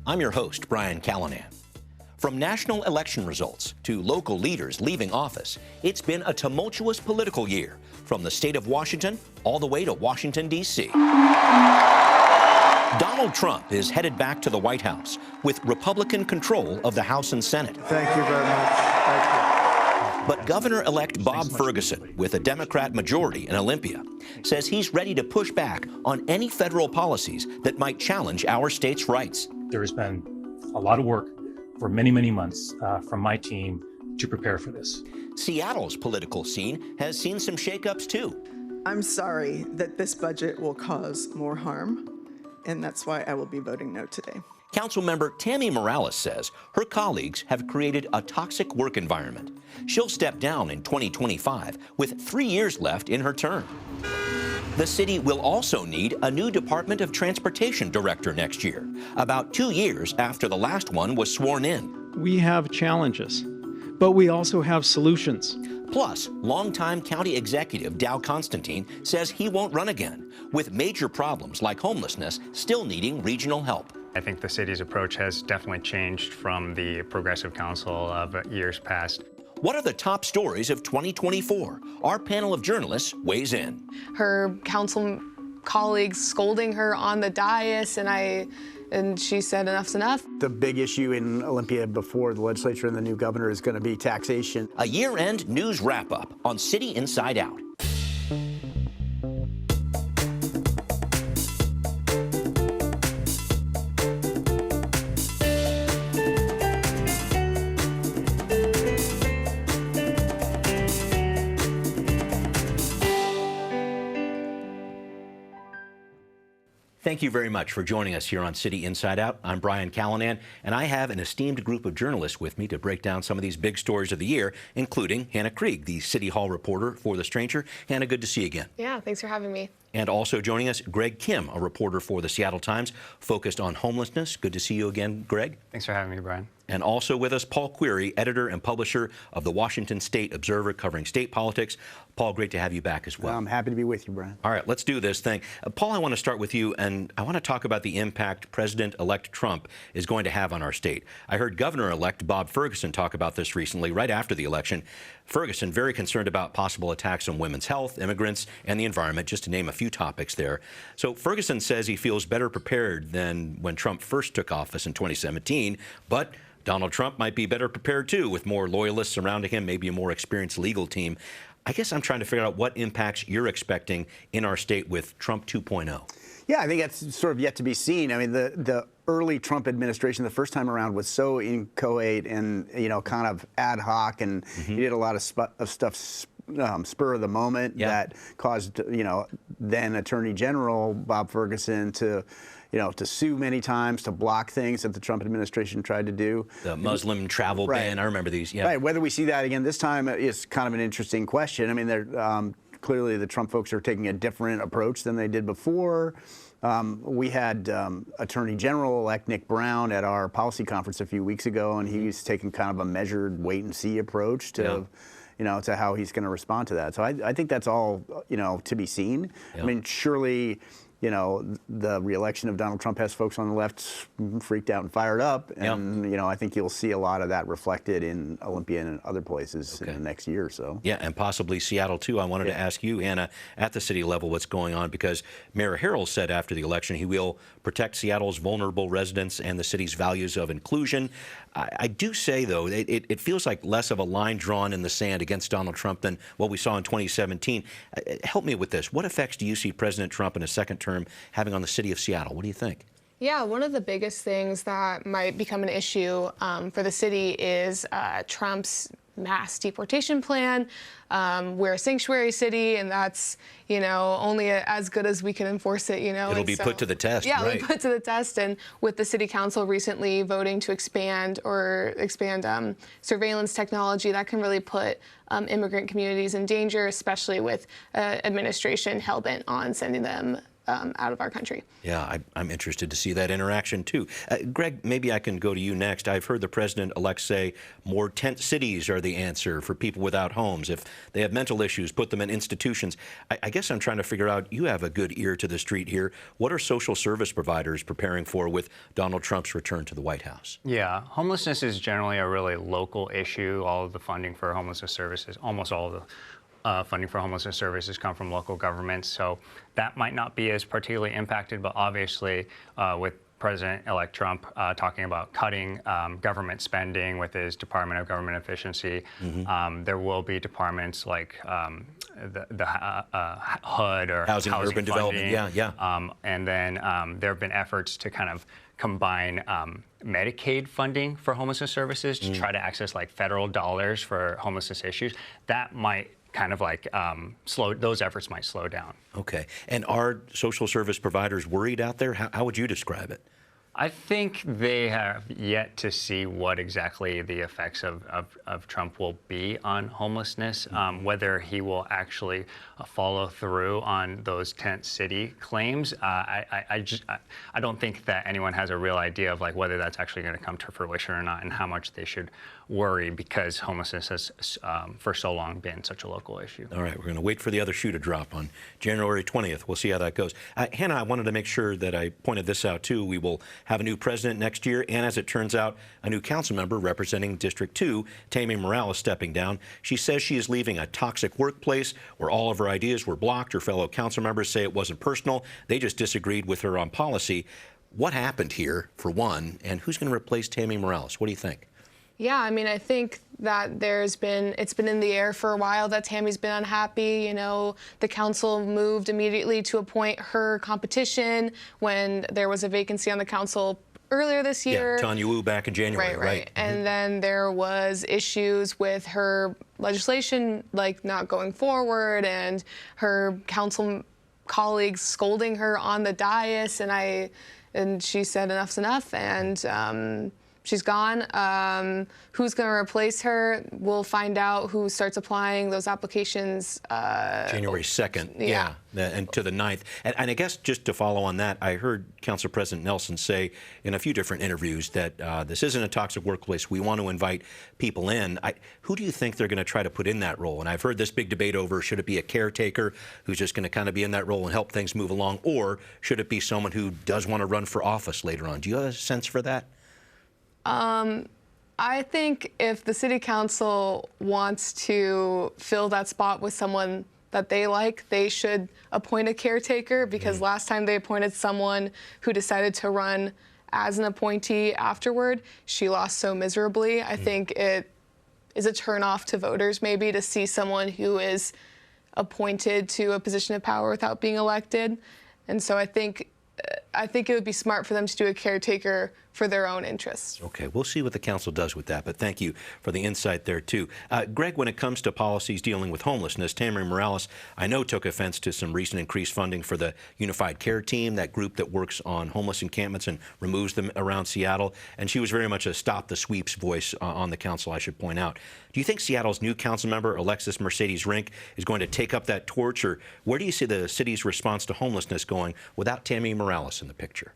I'm your host, Brian Callanan. From national election results to local leaders leaving office, it's been a tumultuous political year, from the state of Washington all the way to Washington, D.C. Donald Trump is headed back to the White House with Republican control of the House and Senate. Thank you very much. Thank you. But Governor-elect Bob Ferguson, with a Democrat majority in Olympia, says he's ready to push back on any federal policies that might challenge our state's rights. There has been a lot of work for many, many months from my team to prepare for this. Seattle's political scene has seen some shakeups, too. I'm sorry that this budget will cause more harm, and that's why I will be voting no today. Councilmember Tammy Morales says her colleagues have created a toxic work environment. She'll step down in 2025 with 3 years left in her term. The city will also need a new Department of Transportation director next year, about 2 years after the last one was sworn in. We have challenges, but we also have solutions. Plus, longtime county executive Dow Constantine says he won't run again, with major problems like homelessness still needing regional help. I think the city's approach has definitely changed from the progressive council of years past. What are the top stories of 2024? Our panel of journalists weighs in. Her council colleagues scolding her on the dais, and she said enough's enough. The big issue in Olympia before the legislature and the new governor is going to be taxation. A year-end news wrap-up on City Inside Out. Thank you very much for joining us here on City Inside Out. I'm Brian Callanan, and I have an esteemed group of journalists with me to break down some of these big stories of the year, including Hannah Krieg, the City Hall reporter for The Stranger. Hannah, good to see you again. Yeah, thanks for having me. And also joining us, Greg Kim, a reporter for the Seattle Times, focused on homelessness. Good to see you again, Greg. Thanks for having me, Brian. And also with us, Paul Queary, editor and publisher of the Washington State Observer, covering state politics. Paul, great to have you back as well. I'm happy to be with you, Brian. All right, let's do this thing. Paul, I want to start with you, and I want to talk about the impact President-elect Trump is going to have on our state. I heard Governor-elect Bob Ferguson talk about this recently, right after the election. Ferguson, very concerned about possible attacks on women's health, immigrants, and the environment, just to name a few topics there. So Ferguson says he feels better prepared than when Trump first took office in 2017, but Donald Trump might be better prepared, too, with more loyalists surrounding him, maybe a more experienced legal team. I guess I'm trying to figure out what impacts you're expecting in our state with Trump 2.0. Yeah, I think that's sort of yet to be seen. I mean, the early Trump administration, the first time around, was so inchoate and, kind of ad hoc, and he did a lot of stuff spur of the moment that caused, then Attorney General Bob Ferguson to sue many times, to block things that the Trump administration tried to do. The Muslim travel ban, I remember these. Yeah. Right. Whether we see that again this time is kind of an interesting question. I mean, clearly the Trump folks are taking a different approach than they did before. We had Attorney General-elect Nick Brown at our policy conference a few weeks ago, and he's taking kind of a measured wait-and-see approach to to how he's going to respond to that. So I think that's all, to be seen. I mean, surely, the reelection of Donald Trump has folks on the left freaked out and fired up. And, I think you'll see a lot of that reflected in Olympia and other places in the next year or so. Yeah, and possibly Seattle, too. I wanted to ask you, Anna, at the city level, what's going on, because Mayor Harrell said after the election he will protect Seattle's vulnerable residents and the city's values of inclusion. I do say, though, it feels like less of a line drawn in the sand against Donald Trump than what we saw in 2017. Help me with this. What effects do you see President Trump in his second term having on the city of Seattle? What do you think? Yeah, one of the biggest things that might become an issue for the city is Trump's mass deportation plan. We're a sanctuary city, and that's, only as good as we can enforce it, It'll be put to the test, yeah, right. It'll be put to the test. And with the city council recently voting to expand surveillance technology, that can really put immigrant communities in danger, especially with administration hell-bent on sending them out of our country. Yeah, I'm interested to see that interaction too. Greg, maybe I can go to you next. I've heard the president-elect say more tent cities are the answer for people without homes. If they have mental issues, put them in institutions. I guess I'm trying to figure out, you have a good ear to the street here. What are social service providers preparing for with Donald Trump's return to the White House? Yeah, homelessness is generally a really local issue. All of the funding for homelessness services, almost all of the funding for homelessness services come from local governments, so that might not be as particularly impacted, but obviously with President-elect Trump talking about cutting government spending with his Department of Government Efficiency, there will be departments like the HUD or Housing and Urban Development, and then there have been efforts to kind of combine Medicaid funding for homelessness services to try to access like federal dollars for homelessness issues. That might kind of like those efforts might slow down. Okay. And are social service providers worried out there? How would you describe it? I think they have yet to see what exactly the effects of Trump will be on homelessness, whether he will actually follow through on those tent city claims. I don't think that anyone has a real idea of like whether that's actually going to come to fruition or not, and how much they should worry, because homelessness has for so long been such a local issue. All right, we're going to wait for the other shoe to drop on January 20th. We'll see how that goes. Hannah, I wanted to make sure that I pointed this out too. We will have a new president next year, and as it turns out, a new council member representing District 2, Tammy Morales, stepping down. She says she is leaving a toxic workplace where all of her ideas were blocked. Her fellow council members say it wasn't personal. They just disagreed with her on policy. What happened here, for one, and who's going to replace Tammy Morales? What do you think? Yeah, I mean, I think that it's been in the air for a while that Tammy's been unhappy. You know, the council moved immediately to appoint her competition when there was a vacancy on the council earlier this year. Yeah, Tanya Wu back in January, right. And then there was issues with her legislation, like not going forward, and her council colleagues scolding her on the dais, and she said enough's enough, and she's gone. Who's going to replace her? We'll find out who starts applying those applications. January 2nd, yeah, and to the 9th. And I guess just to follow on that, I heard Council President Nelson say in a few different interviews that this isn't a toxic workplace. We want to invite people in. Who do you think they're going to try to put in that role? And I've heard this big debate over, should it be a caretaker who's just going to kind of be in that role and help things move along, or should it be someone who does want to run for office later on? Do you have a sense for that? I think if the city council wants to fill that spot with someone that they like, they should appoint a caretaker, because last time they appointed someone who decided to run as an appointee afterward, she lost so miserably. I think it is a turnoff to voters maybe to see someone who is appointed to a position of power without being elected. And so I think it would be smart for them to do a caretaker for their own interests. Okay, we'll see what the council does with that, but thank you for the insight there, too. Greg, when it comes to policies dealing with homelessness, Tammy Morales, I know, took offense to some recent increased funding for the Unified Care Team, that group that works on homeless encampments and removes them around Seattle, and she was very much a stop the sweeps voice on the council, I should point out. Do you think Seattle's new council member, Alexis Mercedes Rink, is going to take up that torch, or where do you see the city's response to homelessness going without Tammy Morales in the picture?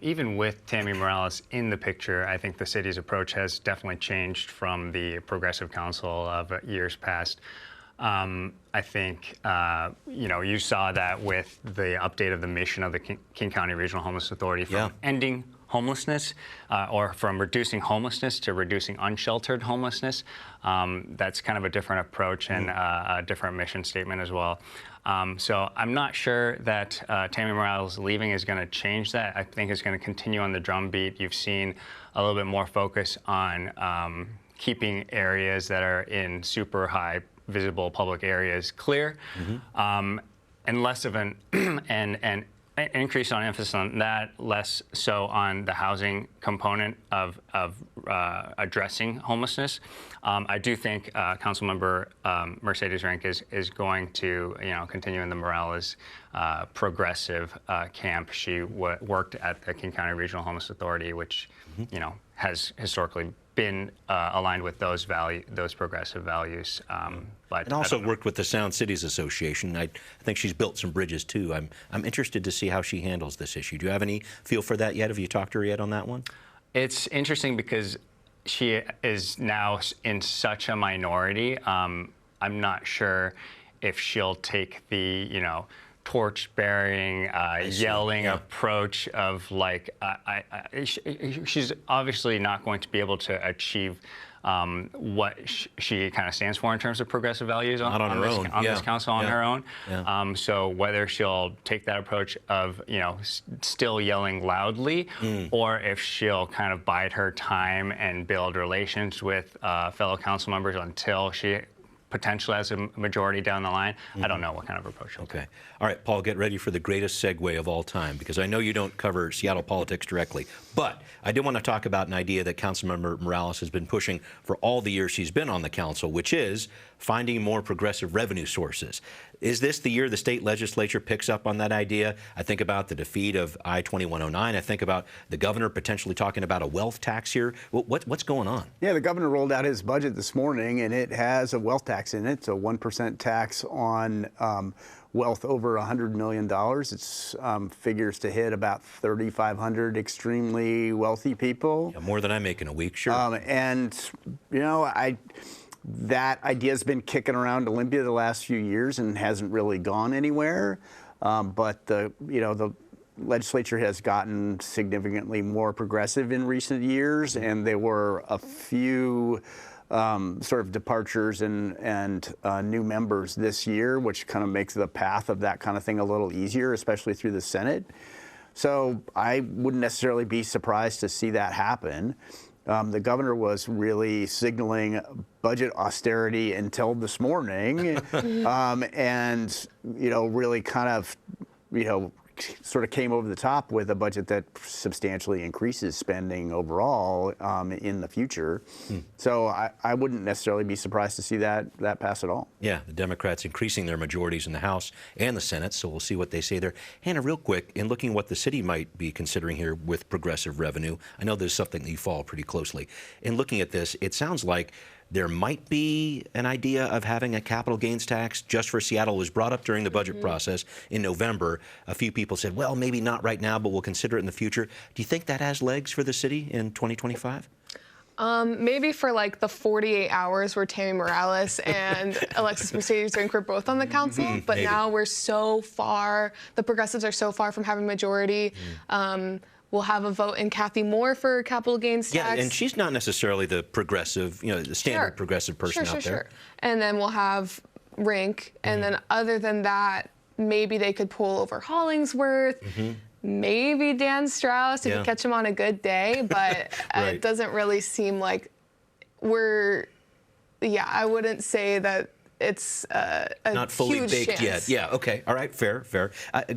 Even with Tammy Morales in the picture, I think the city's approach has definitely changed from the progressive council of years past. I think, you saw that with the update of the mission of the King County Regional Homeless Authority from ending homelessness, or from reducing homelessness to reducing unsheltered homelessness. That's kind of a different approach and a different mission statement as well. So I'm not sure that Tammy Morales leaving is going to change that. I think it's going to continue on the drumbeat. You've seen a little bit more focus on keeping areas that are in super high visible public areas clear, and less of an and increase on emphasis on that, less so on the housing component of addressing homelessness. I do think Councilmember Mercedes Rink is going to continue in the Morales progressive camp. She worked at the King County Regional Homeless Authority, which has historically been aligned with those progressive values. But And also worked with the Sound Cities Association. I think she's built some bridges too. I'm interested to see how she handles this issue. Do you have any feel for that yet? Have you talked to her yet on that one? It's interesting because she is now in such a minority. I'm not sure if she'll take the, torch-bearing, yelling approach of like, she's obviously not going to be able to achieve what she kind of stands for in terms of progressive values on this council on her own. Yeah. So whether she'll take that approach of, still yelling loudly, or if she'll kind of bide her time and build relations with fellow council members until she potentially has a majority down the line. I don't know what kind of approach she'll take. All right, Paul, get ready for the greatest segue of all time, because I know you don't cover Seattle politics directly, but I do want to talk about an idea that Councilmember Morales has been pushing for all the years she's been on the council, which is finding more progressive revenue sources. Is this the year the state legislature picks up on that idea? I think about the defeat of I-2109. I think about the governor potentially talking about a wealth tax here. What's going on? Yeah, the governor rolled out his budget this morning, and it has a wealth tax in it. It's a 1% tax on wealth over $100 million. It's figures to hit about 3,500 extremely wealthy people. Yeah, more than I make in a week, sure. That idea has been kicking around Olympia the last few years and hasn't really gone anywhere. But the legislature has gotten significantly more progressive in recent years, and there were a few sort of departures and new members this year, which kind of makes the path of that kind of thing a little easier, especially through the Senate. So I wouldn't necessarily be surprised to see that happen. The governor was really signaling budget austerity until this morning, and really kind of sort of came over the top with a budget that substantially increases spending overall in the future. So I wouldn't necessarily be surprised to see that pass at all. Yeah, the Democrats increasing their majorities in the House and the Senate, so we'll see what they say there. Hannah, real quick, in looking at what the city might be considering here with progressive revenue, I know there's something that you follow pretty closely. In looking at this, it sounds like there might be an idea of having a capital gains tax just for Seattle. It was brought up during the budget process in November. A few people said, well, maybe not right now, but we'll consider it in the future. Do you think that has legs for the city in 2025? Maybe for like the 48 hours where Tammy Morales and Alexis Mercedes were both on the council, but now we're so far, the progressives are so far from having majority. We'll have a vote in Kathy Moore for capital gains tax. Yeah, and she's not necessarily the progressive, the standard progressive person out there. Sure. And then we'll have Rink, and then other than that, maybe they could pull over Hollingsworth, maybe Dan Strauss if you catch him on a good day, but it doesn't really seem like I wouldn't say that it's not fully huge baked chance. yet. Yeah, okay. All right, fair.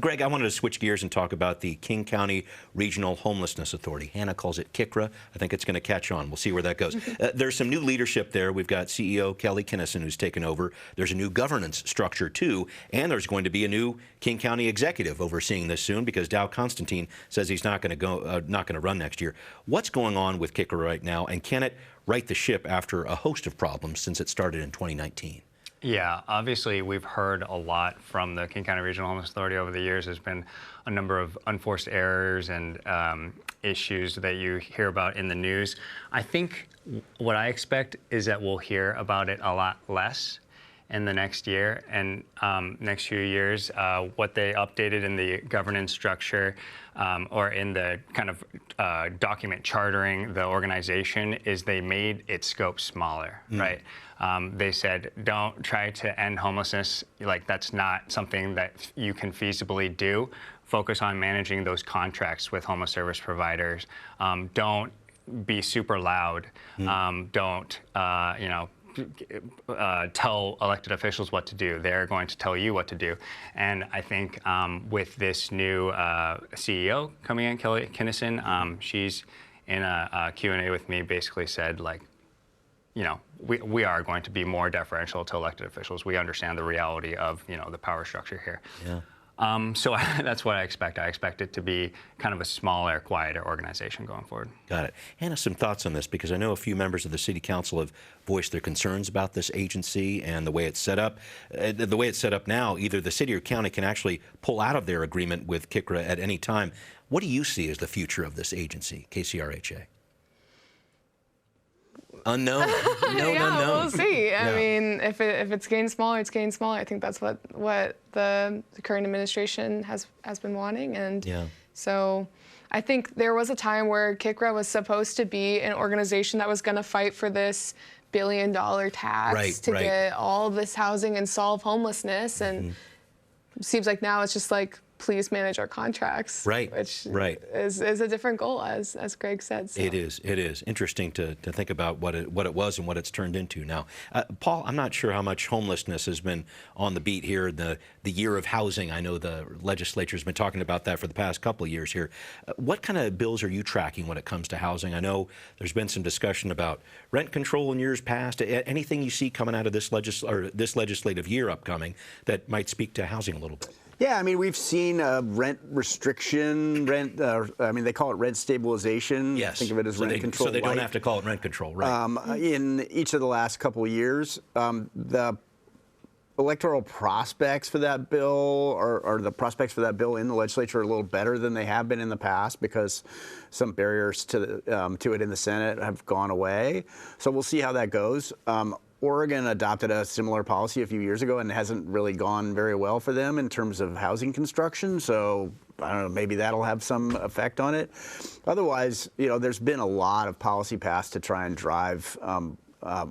Greg, I wanted to switch gears and talk about the King County Regional Homelessness Authority. Hannah calls it KICRA. I think it's going to catch on. We'll see where that goes. There's some new leadership there. We've got CEO Kelly Kinnison, who's taken over. There's a new governance structure, too, and there's going to be a new King County executive overseeing this soon because Dow Constantine says he's not going to run next year. What's going on with KICRA right now, and can it right the ship after a host of problems since it started in 2019? Yeah, obviously we've heard a lot from the King County Regional Homeless Authority over the years. There's been a number of unforced errors and issues that you hear about in the news. I think what I expect is that we'll hear about it a lot less in the next year and next few years. What they updated in the governance structure or in the kind of document chartering the organization is they made its scope smaller, right? They said, don't try to end homelessness. Like, that's not something that you can feasibly do. Focus on managing those contracts with homeless service providers. Don't be super loud. Don't, tell elected officials what to do. They're going to tell you what to do. And I think with this new CEO coming in, Kelly Kinnison, she's in a Q&A with me basically said, like, we are going to be more deferential to elected officials. We understand the reality of, the power structure here. Yeah. So that's what I expect. I expect it to be kind of a smaller, quieter organization going forward. Got it. Hannah, some thoughts on this, because I know a few members of the City Council have voiced their concerns about this agency and the way it's set up. The way it's set up now, either the city or county can actually pull out of their agreement with KCRA at any time. What do you see as the future of this agency, KCRHA? Unknown. We'll see. Yeah. I mean, if it's getting smaller, it's getting smaller. I think that's what the current administration has been wanting, and so I think there was a time where KCRA was supposed to be an organization that was going to fight for this billion-dollar tax to get all this housing and solve homelessness, and it seems like now it's just like, please manage our contracts, which is a different goal, as Greg said. So. It is interesting to think about what it was and what it's turned into now. Paul, I'm not sure how much homelessness has been on the beat here. The year of housing, I know the legislature's been talking about that for the past couple of years here. What kind of bills are you tracking when it comes to housing? I know there's been some discussion about rent control in years past. Anything you see coming out of this legislative year upcoming that might speak to housing a little bit? Yeah, I mean, we've seen rent restriction, I mean, they call it rent stabilization. Yes. Think of it as rent control. So they don't have to call it rent control, right? In each of the last couple of years, the electoral prospects for that bill, or the prospects for that bill in the legislature, are a little better than they have been in the past, because some barriers to it in the Senate have gone away. So we'll see how that goes. Oregon adopted a similar policy a few years ago and hasn't really gone very well for them in terms of housing construction. So I don't know, maybe that'll have some effect on it. Otherwise, there's been a lot of policy passed to try and drive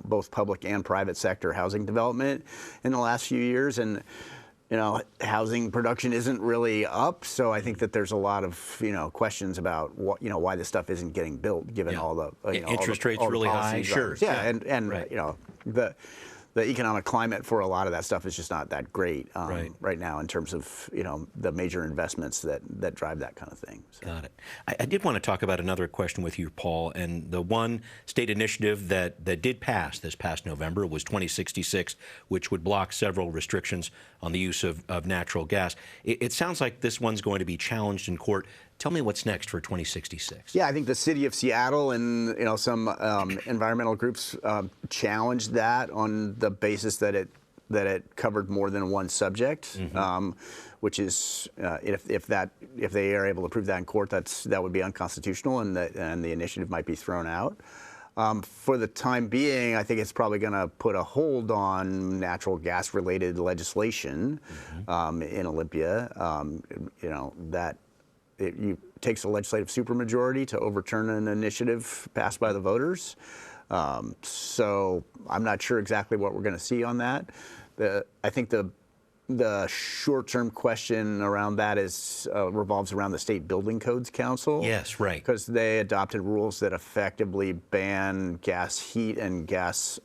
both public and private sector housing development in the last few years. And housing production isn't really up, so I think that there's a lot of questions about what why this stuff isn't getting built, given all the interest rates really high. Sure. Yeah, and the economic climate for a lot of that stuff is just not that great right now in terms of the major investments that drive that kind of thing. So. Got it. I did want to talk about another question with you, Paul, and the one state initiative that did pass this past November was 2066, which would block several restrictions on the use of natural gas. It sounds like this one's going to be challenged in court. Tell me what's next for 2066. Yeah, I think the city of Seattle and some environmental groups challenged that on the basis that it covered more than one subject, which is if they are able to prove that in court, that would be unconstitutional, and the initiative might be thrown out. For the time being, I think it's probably going to put a hold on natural gas-related legislation in Olympia. It takes a legislative supermajority to overturn an initiative passed by the voters. So I'm not sure exactly what we're going to see on that. I think the short-term question around that revolves around the State Building Codes Council. Yes, right. Because they adopted rules that effectively ban gas heat and gas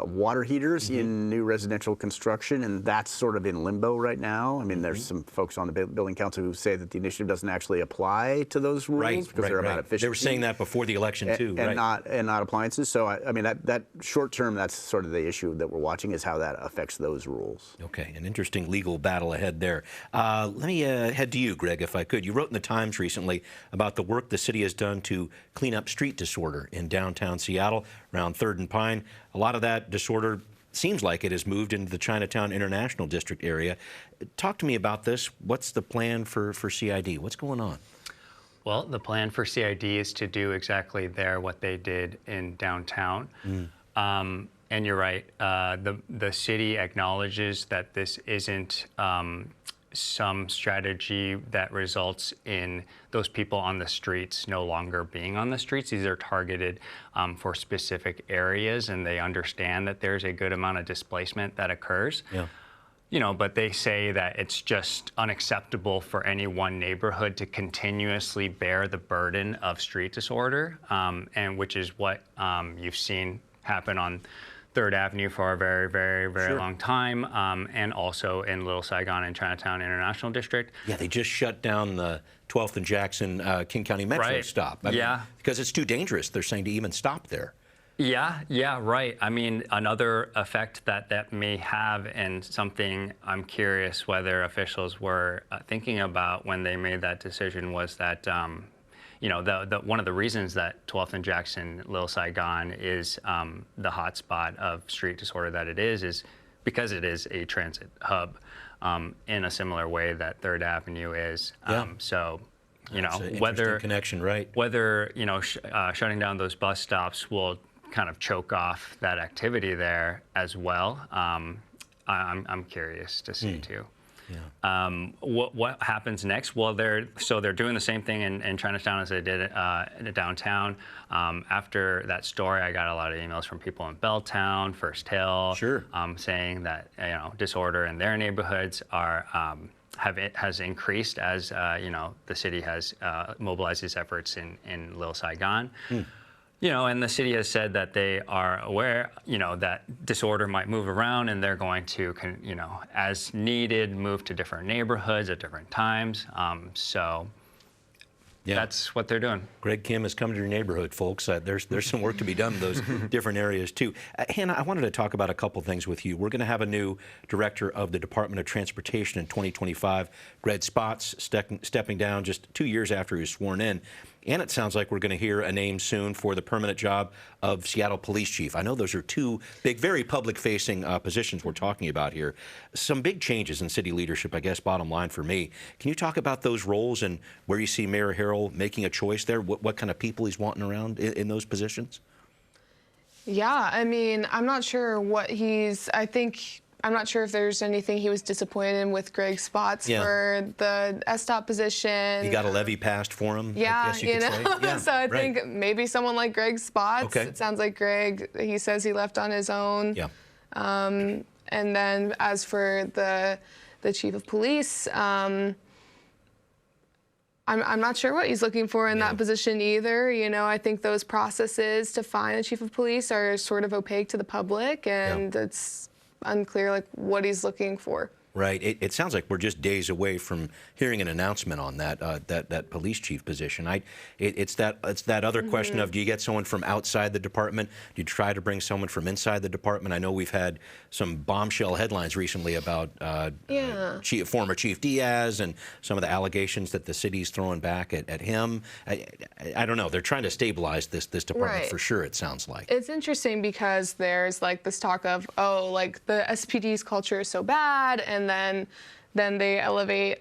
water heaters in new residential construction, and that's sort of in limbo right now. I mean, there's some folks on the Building Council who say that the initiative doesn't actually apply to those rules because they're about efficiency. They were saying that before the election too, and not appliances. So I mean, that short term, that's sort of the issue that we're watching, is how that affects those rules. Okay, an interesting legal battle ahead there. Let me head to you, Greg, if I could. You wrote in the Times recently about the work the city has done to clean up street disorder in downtown Seattle around 3rd and Pine. A lot of that disorder seems like it has moved into the Chinatown International District area. Talk to me about this. What's the plan for CID? What's going on? Well, the plan for CID is to do exactly what they did in downtown. And you're right, the city acknowledges that this isn't some strategy that results in those people on the streets no longer being on the streets. These are targeted for specific areas, and they understand that there's a good amount of displacement that occurs. Yeah. But they say that it's just unacceptable for any one neighborhood to continuously bear the burden of street disorder, and which is what you've seen happen on 3rd Avenue for a very, very, very long time, and also in Little Saigon and Chinatown International District. Yeah, they just shut down the 12th and Jackson King County Metro stop. I mean, because it's too dangerous, they're saying, to even stop there. Yeah, right. I mean, another effect that may have, and something I'm curious whether officials were thinking about when they made that decision, was that, you know, one of the reasons that 12th and Jackson, Little Saigon is the hotspot of street disorder that it is because it is a transit hub in a similar way that 3rd Avenue is. Yeah. So, you know, That's an whether interesting connection, right? whether you know shutting down those bus stops will kind of choke off that activity there as well. I'm curious to see too. Yeah. What happens next? Well, they're doing the same thing in Chinatown as they did downtown. After that story, I got a lot of emails from people in Belltown, First Hill, Sure. saying that disorder in their neighborhoods has increased as the city has mobilized its efforts in Little Saigon. And the city has said that they are aware, that disorder might move around, and they're going to, as needed, move to different neighborhoods at different times. That's what they're doing. Greg Kim is coming to your neighborhood, folks. There's some work to be done in those different areas, too. Hannah, I wanted to talk about a couple things with you. We're going to have a new director of the Department of Transportation in 2025, Greg Spots, stepping down just 2 years after he was sworn in. And it sounds like we're going to hear a name soon for the permanent job of Seattle Police Chief. I know those are two big, very public-facing positions we're talking about here. Some big changes in city leadership, I guess, bottom line for me. Can you talk about those roles and where you see Mayor Harrell making a choice there? What kind of people he's wanting around in those positions? Yeah, I mean, I'm not sure I'm not sure if there's anything he was disappointed in with Greg Spots for the SDOT position. He got a levy passed for him. Yeah, I guess you could say. Yeah, so I right. think maybe someone like Greg Spots. Okay. It sounds like Greg, he says he left on his own. Yeah. And then as for the chief of police, I'm not sure what he's looking for in that position either. I think those processes to find a chief of police are sort of opaque to the public, and it's unclear what he's looking for. Right. It sounds like we're just days away from hearing an announcement on that police chief position. It's that other question of, do you get someone from outside the department? Do you try to bring someone from inside the department? I know we've had some bombshell headlines recently about former Chief Diaz and some of the allegations that the city's throwing back at him. I don't know. They're trying to stabilize this department for sure, it sounds like. It's interesting because there's this talk of, the SPD's culture is so bad, and then they elevate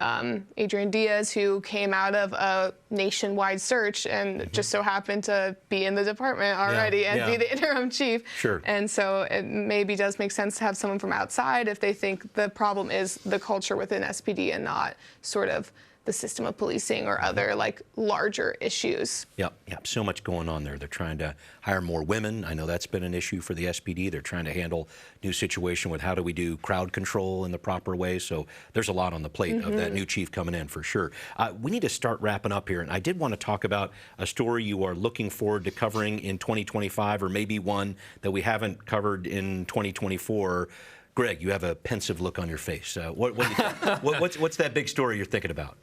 Adrian Diaz, who came out of a nationwide search and just so happened to be in the department already and be the interim chief. Sure. And so it maybe does make sense to have someone from outside if they think the problem is the culture within SPD and not sort of the system of policing or other larger issues. Yep. So much going on there. They're trying to hire more women. I know that's been an issue for the SPD. They're trying to handle new situation with how do we do crowd control in the proper way. So there's a lot on the plate of that new chief coming in for sure. We need to start wrapping up here. And I did want to talk about a story you are looking forward to covering in 2025, or maybe one that we haven't covered in 2024. Greg, you have a pensive look on your face. What do you think? What's that big story you're thinking about?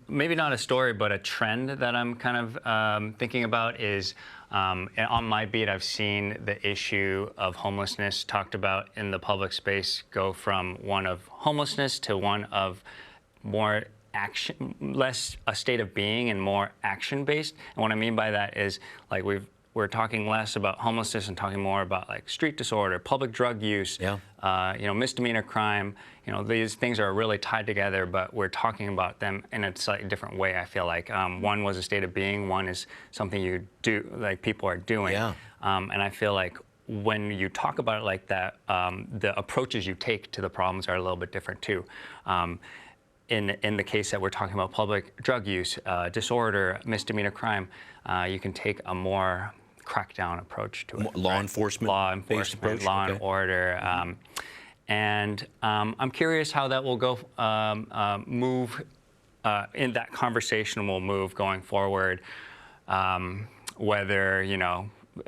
Maybe not a story, but a trend that I'm kind of thinking about is on my beat, I've seen the issue of homelessness talked about in the public space go from one of homelessness to one of more action, less a state of being and more action-based. And what I mean by that is we're talking less about homelessness and talking more about street disorder, public drug use, misdemeanor crime. These things are really tied together, but we're talking about them in a slightly different way. I feel like one was a state of being, one is something you do, people are doing. Yeah. And I feel like when you talk about it like that, the approaches you take to the problems are a little bit different too. In the case that we're talking about public drug use, disorder, misdemeanor crime, you can take a more crackdown approach to it. Law enforcement approach? Law and order. And I'm curious how that will go move in that conversation will move going forward. Whether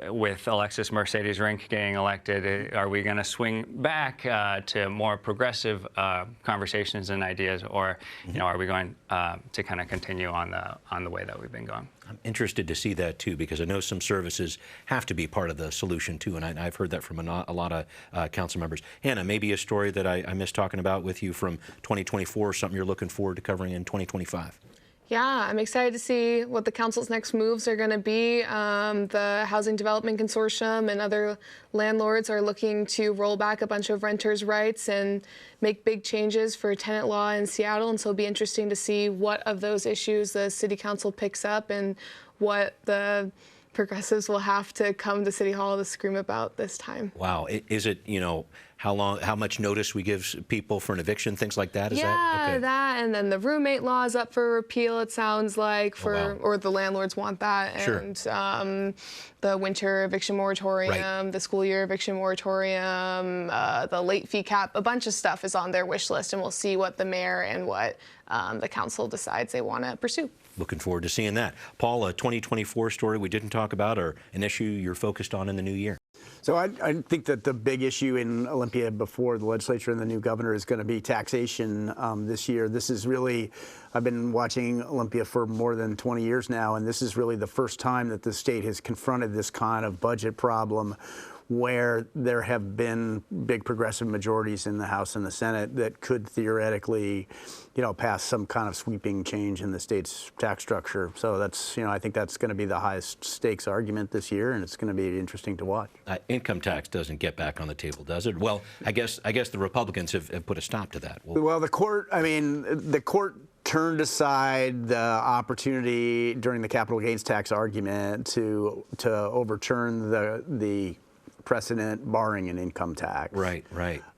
with Alexis Mercedes Rink getting elected, are we going to swing back to more progressive conversations and ideas, or are we going to kind of continue on the way that we've been going? I'm interested to see that too, because I know some services have to be part of the solution too, and I've heard that from a lot of council members. Hannah, maybe a story that I missed talking about with you from 2024, something you're looking forward to covering in 2025. Yeah, I'm excited to see what the council's next moves are going to be. The Housing Development Consortium and other landlords are looking to roll back a bunch of renters' rights and make big changes for tenant law in Seattle. And so it'll be interesting to see what of those issues the city council picks up and what the progressives will have to come to City Hall to scream about this time. Wow. Is it, how much notice we give people for an eviction, things like that? Is yeah, that? Okay. that, and then the roommate law is up for repeal, it sounds like, or the landlords want that. Sure. And the winter eviction moratorium, the school year eviction moratorium, the late fee cap, a bunch of stuff is on their wish list, and we'll see what the mayor and what the council decides they want to pursue. Looking forward to seeing that. Paul, a 2024 story we didn't talk about, or an issue you're focused on in the new year? So I think that the big issue in Olympia before the legislature and the new governor is going to be taxation this year. This is really, I've been watching Olympia for more than 20 years now, and this is really the first time that the state has confronted this kind of budget problem where there have been big progressive majorities in the House and the Senate that could theoretically, pass some kind of sweeping change in the state's tax structure. So that's, I think that's going to be the highest stakes argument this year, and it's going to be interesting to watch. Income tax doesn't get back on the table, does it? Well, I guess the Republicans have put a stop to that. Well, the court turned aside the opportunity during the capital gains tax argument to overturn the precedent barring an income tax. Right.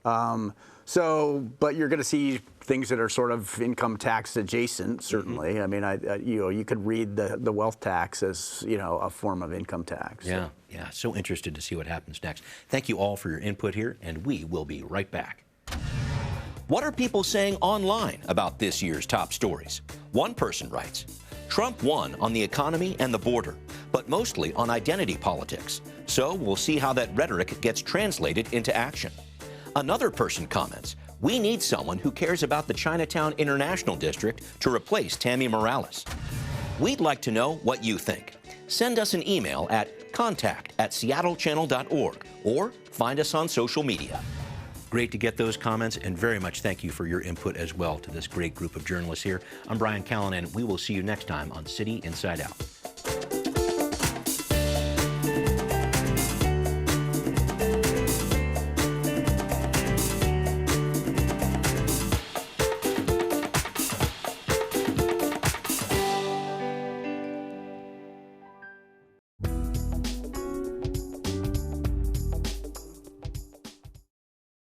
But you're going to see things that are sort of income tax adjacent, certainly. I mean, you could read the wealth tax as, a form of income tax. Yeah. So interested to see what happens next. Thank you all for your input here, and we will be right back. What are people saying online about this year's top stories? One person writes, Trump won on the economy and the border, but mostly on identity politics. So we'll see how that rhetoric gets translated into action. Another person comments, we need someone who cares about the Chinatown International District to replace Tammy Morales. We'd like to know what you think. Send us an email at contact@seattlechannel.org or find us on social media. Great to get those comments, and very much thank you for your input as well to this great group of journalists here. I'm Brian Callanan. We will see you next time on City Inside Out.